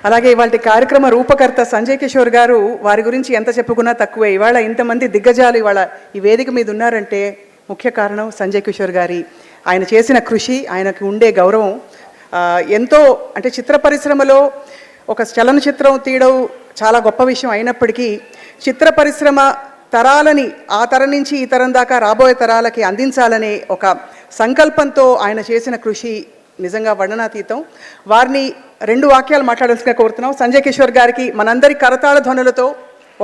అలాగే ఇవాళ కార్యక్రమ రూపకర్త సంజయ్ కిషోర్ గారు, వారి గురించి ఎంత చెప్పుకున్నా తక్కువే. ఇవాళ ఇంతమంది దిగ్గజాలు ఇవాళ ఈ వేదిక మీద ఉన్నారంటే ముఖ్య కారణం సంజయ్ కిషోర్ గారి ఆయన చేసిన కృషి, ఆయనకు ఉండే గౌరవం ఎంతో. అంటే చిత్ర పరిశ్రమలో ఒక చలనచిత్రం తీయడం చాలా గొప్ప విషయం అయినప్పటికీ చిత్ర పరిశ్రమ తరాలని ఆ తరం నుంచి ఈ తరం దాకా రాబోయే తరాలకి అందించాలనే ఒక సంకల్పంతో ఆయన చేసిన కృషి నిజంగా వర్ణనాతీతం. వారిని 2 వాక్యాలు మాట్లాడాల్సిగా కోరుతున్నాం. సంజయ్ కిషోర్ గారికి మనందరి కరతాళ ధ్వనులతో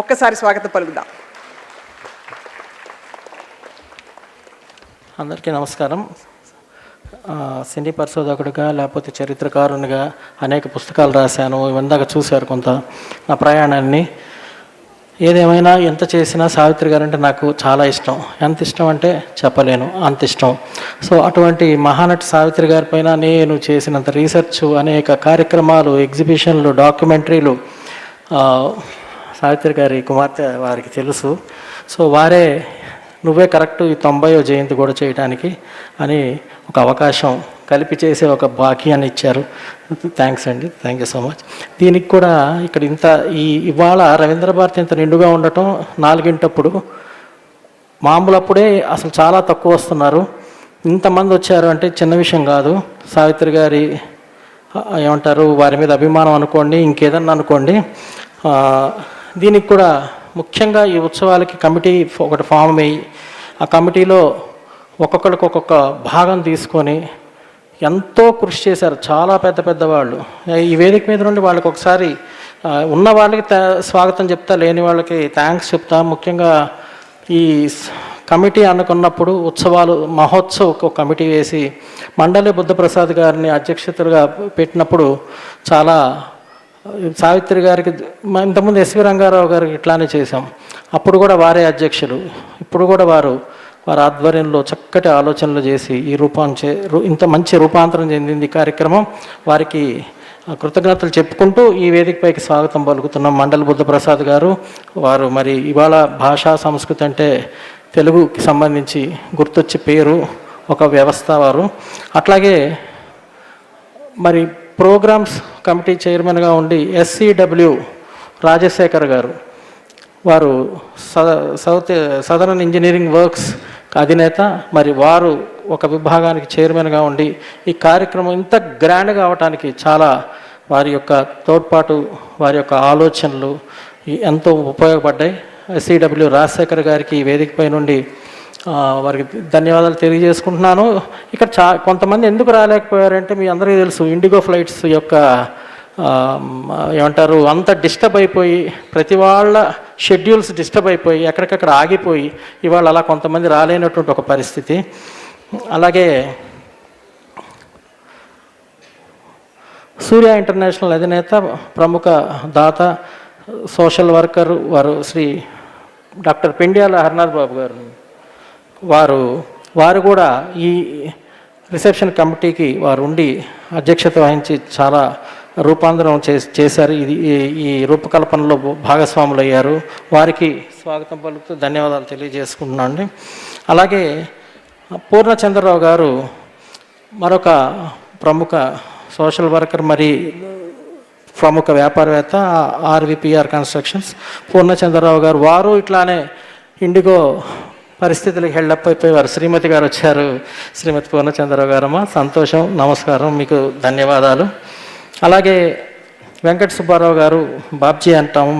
ఒక్కసారి స్వాగతం పలుకుదాం. అందరికీ నమస్కారం. సినీ పరిశోధకుడిగా లేకపోతే చరిత్రకారునిగా అనేక పుస్తకాలు రాశాను. ఇందాక చూశారు కొంత నా ప్రయాణాన్ని. ఏదేమైనా ఎంత చేసినా సావిత్రి గారు అంటే నాకు చాలా ఇష్టం. ఎంత ఇష్టం అంటే చెప్పలేను, అంత ఇష్టం. సో అటువంటి మహానటి సావిత్రి గారి పైన నేను చేసినంత రీసెర్చ్, అనేక కార్యక్రమాలు, ఎగ్జిబిషన్లు, డాక్యుమెంటరీలు సావిత్రి గారి కుమార్తె వారికి తెలుసు. సో వారే నువ్వే కరెక్ట్ ఈ 90వ జయంతి కూడా చేయడానికి అని ఒక అవకాశం కలిపి చేసే ఒక భాగ్యాన్ని ఇచ్చారు. థ్యాంక్స్ అండి, థ్యాంక్ యూ సో మచ్. దీనికి కూడా ఇక్కడ ఇవాళ రవీంద్ర భారతి ఇంత నిండుగా ఉండటం 4 మామూలప్పుడే అసలు చాలా తక్కువ వస్తున్నారు. ఇంతమంది వచ్చారు అంటే చిన్న విషయం కాదు. సావిత్రి గారి ఏమంటారు, వారి మీద అభిమానం అనుకోండి, ఇంకేదన్నా అనుకోండి. దీనికి కూడా ముఖ్యంగా ఈ ఉత్సవాలకి కమిటీ ఒకటి ఫామ్ అయ్యి ఆ కమిటీలో ఒక్కొక్కరికి ఒక్కొక్క భాగం తీసుకొని ఎంతో కృషి చేశారు. చాలా పెద్ద పెద్ద వాళ్ళు ఈ వేదిక మీద నుండి వాళ్ళకి ఒకసారి ఉన్న వాళ్ళకి స్వాగతం చెప్తా, లేని వాళ్ళకి థ్యాంక్స్ చెప్తా. ముఖ్యంగా ఈ కమిటీ అనుకున్నప్పుడు ఉత్సవాలు మహోత్సవ్ ఒక కమిటీ వేసి మండలి బుద్ధప్రసాద్ గారిని అధ్యక్షతగా పెట్టినప్పుడు చాలా సావిత్రి గారికి ఇంతకుముందు ఎస్వి రంగారావు గారికి ఇట్లానే చేశాం. అప్పుడు కూడా వారే అధ్యక్షులు. ఇప్పుడు కూడా వారి ఆధ్వర్యంలో చక్కటి ఆలోచనలు చేసి ఇంత మంచి రూపాంతరం చెందింది కార్యక్రమం. వారికి కృతజ్ఞతలు చెప్పుకుంటూ ఈ వేదికపైకి స్వాగతం పలుకుతున్నాం. మండలి బుద్ధప్రసాద్ గారు వారు మరి ఇవాళ భాషా సంస్కృతి అంటే తెలుగుకి సంబంధించి గుర్తొచ్చే పేరు, ఒక వ్యవస్థ వారు. అట్లాగే మరి ప్రోగ్రామ్స్ కమిటీ చైర్మన్గా ఉండి SCW రాజశేఖర్ గారు, వారు సదరన్ ఇంజనీరింగ్ వర్క్స్ అధినేత. మరి వారు ఒక విభాగానికి చైర్మన్గా ఉండి ఈ కార్యక్రమం ఇంత గ్రాండ్గా అవటానికి చాలా వారి యొక్క తోడ్పాటు, వారి యొక్క ఆలోచనలు ఎంతో ఉపయోగపడ్డాయి. SCW రాజశేఖర్ గారికి ఈ వేదికపై నుండి వారికి ధన్యవాదాలు తెలియజేసుకుంటున్నాను. ఇక్కడ కొంతమంది ఎందుకు రాలేకపోయారంటే మీ అందరికీ తెలుసు, ఇండిగో ఫ్లైట్స్ యొక్క ఏమంటారు అంత డిస్టర్బ్ అయిపోయి, ప్రతి వాళ్ళ షెడ్యూల్స్ డిస్టర్బ్ అయిపోయి ఎక్కడికక్కడ ఆగిపోయి ఇవాళ అలా కొంతమంది రాలేనటువంటి ఒక పరిస్థితి. అలాగే సూర్య ఇంటర్నేషనల్ అధినేత, ప్రముఖ దాత, సోషల్ వర్కర్ వారు శ్రీ డాక్టర్ పెండ్యాల హరినాథ్ బాబు గారు, వారు కూడా ఈ రిసెప్షన్ కమిటీకి వారు ఉండి అధ్యక్షత వహించి చాలా రూపాంతరం చేశారు. ఈ రూపకల్పనలో భాగస్వాములు అయ్యారు. వారికి స్వాగతం పలుకుతూ ధన్యవాదాలు తెలియజేసుకుంటున్నాను అండి. అలాగే పూర్ణచంద్రరావు గారు మరొక ప్రముఖ సోషల్ వర్కర్, మరి ప్రముఖ వ్యాపారవేత్త, RVPR కన్స్ట్రక్షన్స్. పూర్ణచంద్రరావు గారు వారు ఇట్లానే ఇండిగో పరిస్థితులకు హెల్డప్ అయిపోయేవారు. శ్రీమతి గారు వచ్చారు. శ్రీమతి పూర్ణచంద్రరావు గారమ్మ, సంతోషం, నమస్కారం, మీకు ధన్యవాదాలు. అలాగే వెంకట సుబ్బారావు గారు, బాబ్జీ అంటాము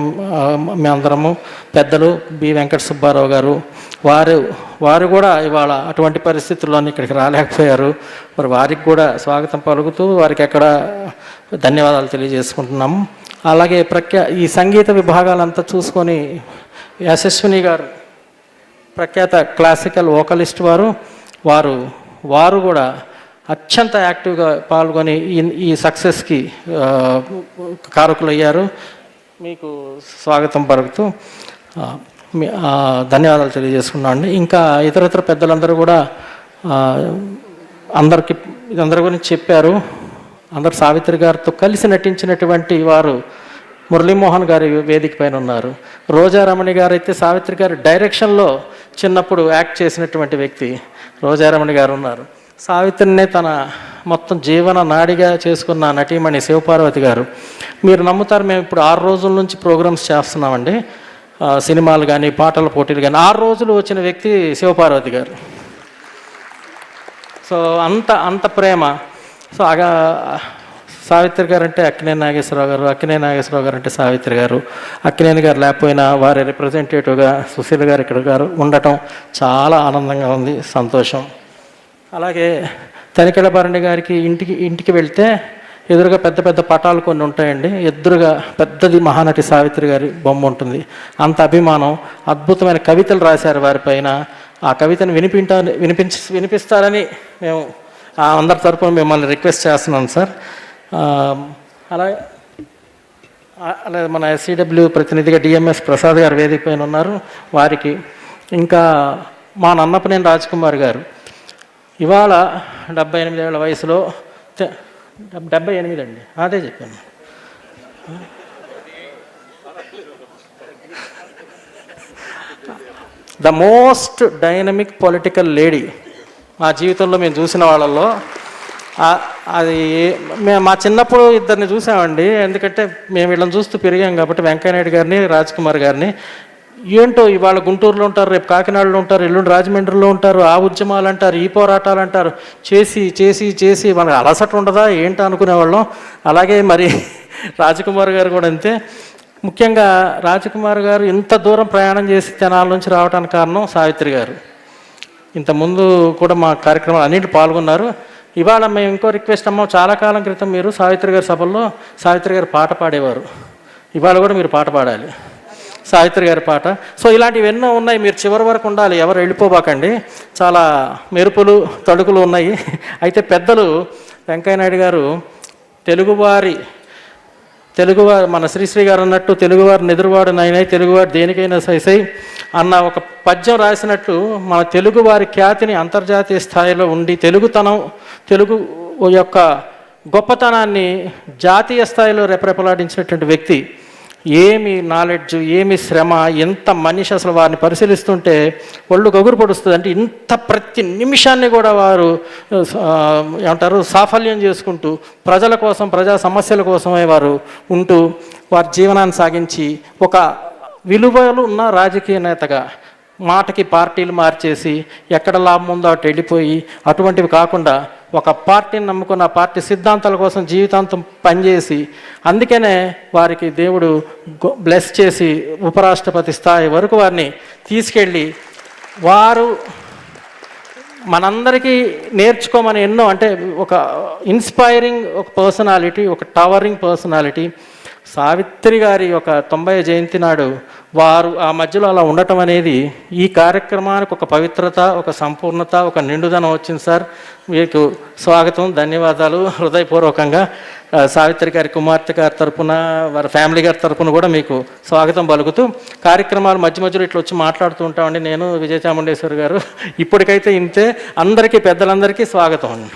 మేమందరము, పెద్దలు బి వెంకట సుబ్బారావు గారు, వారు కూడా ఇవాళ అటువంటి పరిస్థితుల్లో ఇక్కడికి రాలేకపోయారు. మరి వారికి కూడా స్వాగతం పలుకుతూ వారికి ఎక్కడ ధన్యవాదాలు తెలియజేసుకుంటున్నాము. అలాగే ఈ సంగీత విభాగాలంతా చూసుకొని యశస్విని గారు, ప్రఖ్యాత క్లాసికల్ వోకలిస్ట్ వారు కూడా అత్యంత యాక్టివ్గా పాల్గొని ఈ సక్సెస్కి కారకులయ్యారు. మీకు స్వాగతం పలుకుతూ ధన్యవాదాలు తెలియజేసుకున్నాను. ఇంకా ఇతరత్ర పెద్దలందరూ కూడా అందరి గురించి చెప్పారు. అందరు సావిత్రి గారితో కలిసి నటించినటువంటి వారు మురళీమోహన్ గారి వేదిక పైన ఉన్నారు. రోజారమణి గారు అయితే సావిత్రి గారి డైరెక్షన్లో చిన్నప్పుడు యాక్ట్ చేసినటువంటి వ్యక్తి రోజారమణి గారు ఉన్నారు. సావిత్రినే తన మొత్తం జీవన నాడిగా చేసుకున్న నటీమణి శివపార్వతి గారు. మీరు నమ్ముతారు, మేము ఇప్పుడు 6 రోజుల నుంచి ప్రోగ్రామ్స్ చేస్తున్నామండి. సినిమాలు కానీ పాటల పోటీలు కానీ 6 రోజులు వచ్చిన వ్యక్తి శివపార్వతి గారు. సో అంత ప్రేమ. సో సావిత్రి గారు అంటే అక్కినేని నాగేశ్వరరావు గారు, అక్కినేని నాగేశ్వరరావు గారు అంటే సావిత్రి గారు, అక్కినేని గారు లేకపోయినా వారి రిప్రజెంటేటివ్గా సుశీల్ గారు ఇక్కడ ఉండటం చాలా ఆనందంగా ఉంది, సంతోషం. అలాగే తనికెళ్ళ భరణి గారికి ఇంటికి వెళ్తే ఎదురుగా పెద్ద పెద్ద పటాలు కొన్ని ఉంటాయండి. ఎదురుగా పెద్దది మహానటి సావిత్రి గారి బొమ్మ ఉంటుంది. అంత అభిమానం. అద్భుతమైన కవితలు రాశారు వారిపైన. ఆ కవితను వినిపిస్తారని మేము అందరి తరపున మిమ్మల్ని రిక్వెస్ట్ చేస్తున్నాను సార్. అలాగే మన ఎస్సీడబ్ల్యూ ప్రతినిధిగా డిఎంఎస్ ప్రసాద్ గారు వేదిక పైన ఉన్నారు, వారికి. ఇంకా మా నన్నపనేని రాజ్ కుమార్ గారు ఇవాళ 78 ఏళ్ల వయసులో 78 అండి, అదే చెప్పాను. The most dynamic political lady మా జీవితంలో మేము చూసిన వాళ్ళల్లో. అది మా చిన్నప్పుడు ఇద్దరిని చూసామండి. ఎందుకంటే మేము వీళ్ళని చూస్తూ పెరిగాం కాబట్టి, వెంకయ్యనాయుడు గారిని, రాజ్ కుమార్ గారిని. ఏంటో ఇవాళ గుంటూరులో ఉంటారు, రేపు కాకినాడలో ఉంటారు, ఎల్లుండి రాజమండ్రిలో ఉంటారు, ఆ ఉద్యమాలు అంటారు, ఈ పోరాటాలు అంటారు, చేసి మనకు అలసట ఉండదా ఏంటో అనుకునేవాళ్ళం. అలాగే మరి రాజకుమార్ గారు కూడా అంతే. ముఖ్యంగా రాజకుమార్ గారు ఇంత దూరం ప్రయాణం చేసి తెనాల నుంచి రావడానికి కారణం సావిత్రి గారు. ఇంతకుముందు కూడా మా కార్యక్రమాలు అన్నింటి పాల్గొన్నారు. ఇవాళ మేము ఇంకో రిక్వెస్ట్ అమ్మ, చాలా కాలం క్రితం మీరు సావిత్రి గారి సభల్లో సావిత్రి గారు పాట పాడేవారు. ఇవాళ కూడా మీరు పాట పాడాలి, సావిత్రి గారి పాట. సో ఇలాంటివి ఎన్నో ఉన్నాయి, మీరు చివరి వరకు ఉండాలి, ఎవరు వెళ్ళిపోబాకండి. చాలా మెరుపులు తడుకులు ఉన్నాయి. అయితే పెద్దలు వెంకయ్యనాయుడు గారు తెలుగువారు మన శ్రీశ్రీ గారు అన్నట్టు తెలుగువారు నెదురువాడు నాయనై, తెలుగువాడు దేనికైనా సైసై అన్న ఒక పద్యం రాసినట్టు మన తెలుగువారి ఖ్యాతిని అంతర్జాతీయ స్థాయిలో ఉండి తెలుగు యొక్క గొప్పతనాన్ని జాతీయ స్థాయిలో రెపరెపలాడించినటువంటి వ్యక్తి. ఏమి నాలెడ్జ్, ఏమి శ్రమ, ఎంత మనిషి, అసలు వారిని పరిశీలిస్తుంటే ఒళ్ళు గగురు పడుస్తుంది. అంటే ఇంత ప్రతి నిమిషాన్ని కూడా వారు ఏమంటారు సాఫల్యం చేసుకుంటూ ప్రజల కోసం, ప్రజా సమస్యల కోసమే వారు ఉంటూ వారి జీవనాన్ని సాగించి ఒక విలువలు ఉన్న రాజకీయ నేతగా మాటకి పార్టీలు మార్చేసి ఎక్కడ లాభం ఉందో అటు వెళ్ళిపోయి అటువంటివి కాకుండా ఒక పార్టీని నమ్ముకున్న ఆ పార్టీ సిద్ధాంతాల కోసం జీవితాంతం పనిచేసి, అందుకనే వారికి దేవుడు బ్లెస్ చేసి ఉపరాష్ట్రపతి స్థాయి వరకు వారిని తీసుకెళ్ళి వారు మనందరికీ నేర్చుకోమని ఎన్నో, అంటే ఒక ఇన్స్పైరింగ్ ఒక పర్సనాలిటీ, ఒక టవరింగ్ పర్సనాలిటీ. సావిత్రి గారి ఒక 90వ జయంతి నాడు వారు ఆ మధ్యలో అలా ఉండటం అనేది ఈ కార్యక్రమానికి ఒక పవిత్రత, ఒక సంపూర్ణత, ఒక నిండుదనం వచ్చింది సార్. మీకు స్వాగతం, ధన్యవాదాలు హృదయపూర్వకంగా. సావిత్రి గారి కుమార్తె గారి తరపున, వారి ఫ్యామిలీ గారి తరపున కూడా మీకు స్వాగతం పలుకుతూ కార్యక్రమాలు మధ్యలో ఇట్లా వచ్చి మాట్లాడుతూ ఉంటామండి నేను, విజయ చాముండేశ్వరి గారు. ఇప్పటికైతే ఇంతే. అందరికీ, పెద్దలందరికీ స్వాగతం అండి.